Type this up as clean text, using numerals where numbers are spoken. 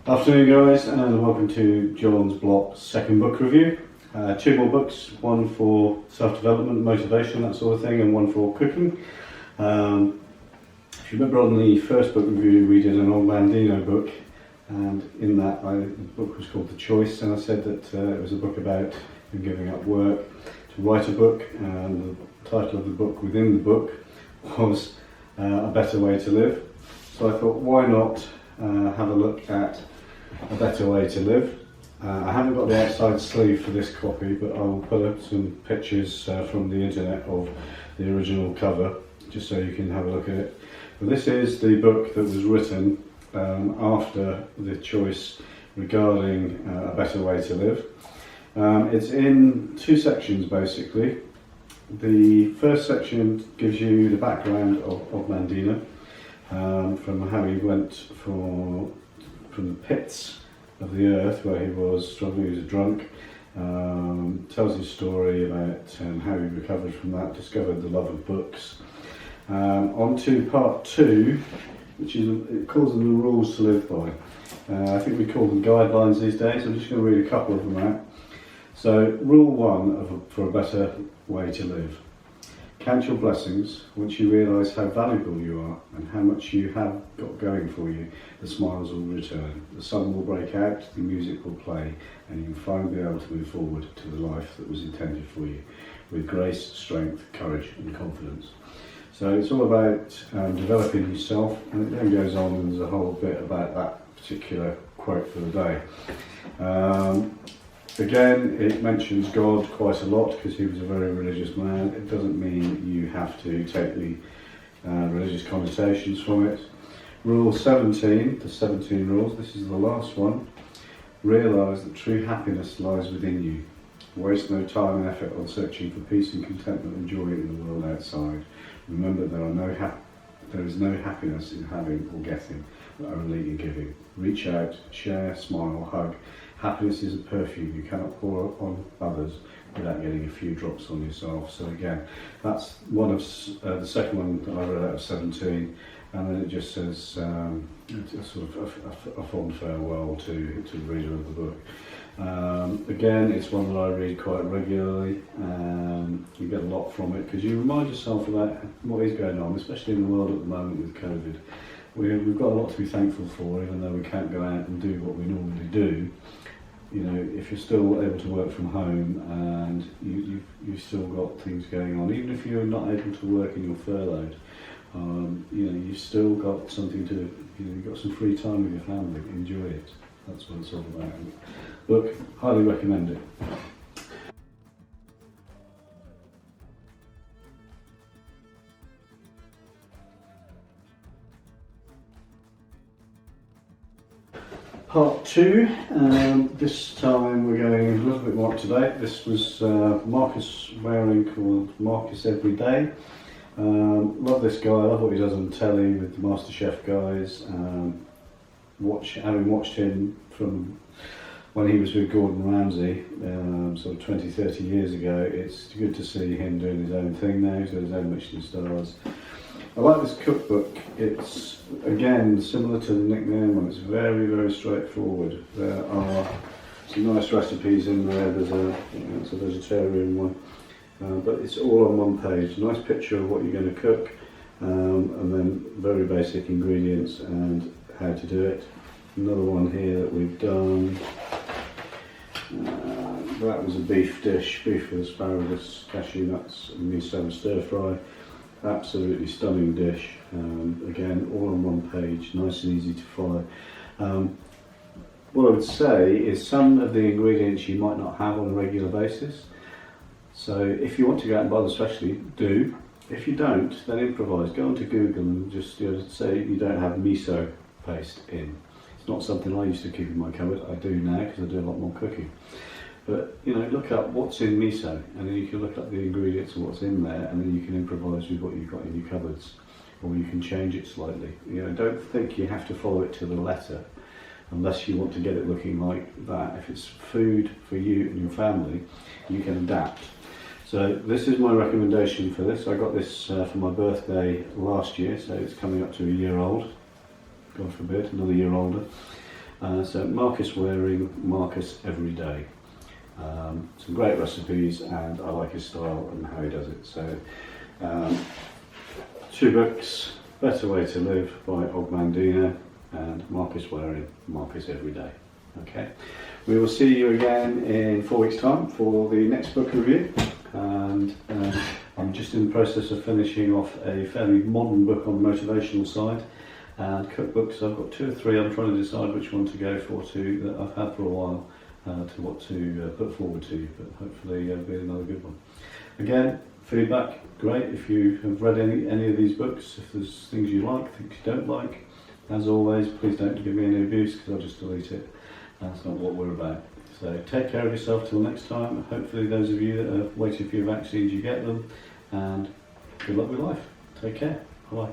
Afternoon guys, and welcome to John's Block second book review. Two more books, one for self-development, motivation, that sort of thing, and one for cooking. If you remember on the first book review we did an old Mandino book, and in that the book was called The Choice, and I said that it was a book about him giving up work to write a book, and the title of the book within the book was A Better Way to Live. So I thought, why not have a look at A Better Way to Live. I haven't got the outside sleeve for this copy, but I will put up some pictures from the internet of the original cover, just so you can have a look at it. But this is the book that was written after The Choice regarding A Better Way to Live. It's in two sections basically. The first section gives you the background of Mandino, from how he went from the pits of the earth where he was struggling, he was a drunk, tells his story about how he recovered from that, discovered the love of books. On to part two, which is, it calls them the rules to live by. I think we call them guidelines these days. I'm just going to read a couple of them out. So, rule one for a better way to live. Count your blessings. Once you realise how valuable you are and how much you have got going for you, the smiles will return, the sun will break out, the music will play, and you will finally be able to move forward to the life that was intended for you, with grace, strength, courage and confidence. So it's all about developing yourself, and it then goes on and there's a whole bit about that particular quote for the day. Again, it mentions God quite a lot because he was a very religious man. It doesn't mean you have to take the religious connotations from it. Rule 17, the 17 rules, this is the last one. Realise that true happiness lies within you. Waste no time and effort on searching for peace and contentment and joy in the world outside. Remember, there is no happiness in having or getting, but only in giving. Reach out, share, smile, hug. Happiness is a perfume you cannot pour on others without getting a few drops on yourself. So again, that's one of the second one that I read out of 17, and then it just says it's a sort of a fond farewell to the reader of the book. Again, it's one that I read quite regularly. You get a lot from it because you remind yourself about what is going on, especially in the world at the moment with COVID. We've got a lot to be thankful for, even though we can't go out and do what we normally do. You know, if you're still able to work from home and you've still got things going on, even if you're not able to work and you're furloughed, you know, you've still got something to, you know, you've got some free time with your family. Enjoy it. That's what it's all about. Look, highly recommend it. Part two, this time we're going a little bit more up to date. This was Marcus Wareing, called Marcus Every Day. Love this guy, I love what he does on telly with the MasterChef guys. Having watched him from when he was with Gordon Ramsay, sort of 20-30 years ago, it's good to see him doing his own thing now. He's got his own Michelin stars. I like this cookbook. It's, again, similar to the Nick Nairn one. It's very, very straightforward. There are some nice recipes in there. There's it's a vegetarian one, but it's all on one page. Nice picture of what you're going to cook, and then very basic ingredients and how to do it. Another one here that we've done. That was a beef dish, beef with asparagus, cashew nuts, and miso stir fry. Absolutely stunning dish. Again, all on one page, nice and easy to follow. What I would say is some of the ingredients you might not have on a regular basis. So if you want to go out and buy them specially, do. If you don't, then improvise. Go onto Google and just say you don't have miso paste in. It's not something I used to keep in my cupboard. I do now because I do a lot more cooking. But you know, look up what's in miso, and then you can look up the ingredients and what's in there, and then you can improvise with what you've got in your cupboards, or you can change it slightly. You know, don't think you have to follow it to the letter, unless you want to get it looking like that. If it's food for you and your family, you can adapt. So this is my recommendation for this. I got this for my birthday last year, so it's coming up to a year old. God forbid, another year older. So Marcus Wareing, Marcus Every Day. Some great recipes, and I like his style and how he does it. So 2 books, Better Way to Live by Mandino, and Marcus Wareing, Marcus Every Day. Okay, we will see you again in 4 weeks' time for the next book review, and I'm just in the process of finishing off a fairly modern book on the motivational side, and cookbooks. I've got 2 or 3 I'm trying to decide which one to go for, that I've had for a while, to what to put forward to you, but hopefully it'll be another good one. Again, feedback, great. If you have read any of these books, if there's things you like, things you don't like, as always, please don't give me any abuse, because I'll just delete it. That's not what we're about. So take care of yourself till next time. Hopefully those of you that are waiting for your vaccines, you get them, and good luck with life. Take care. Bye.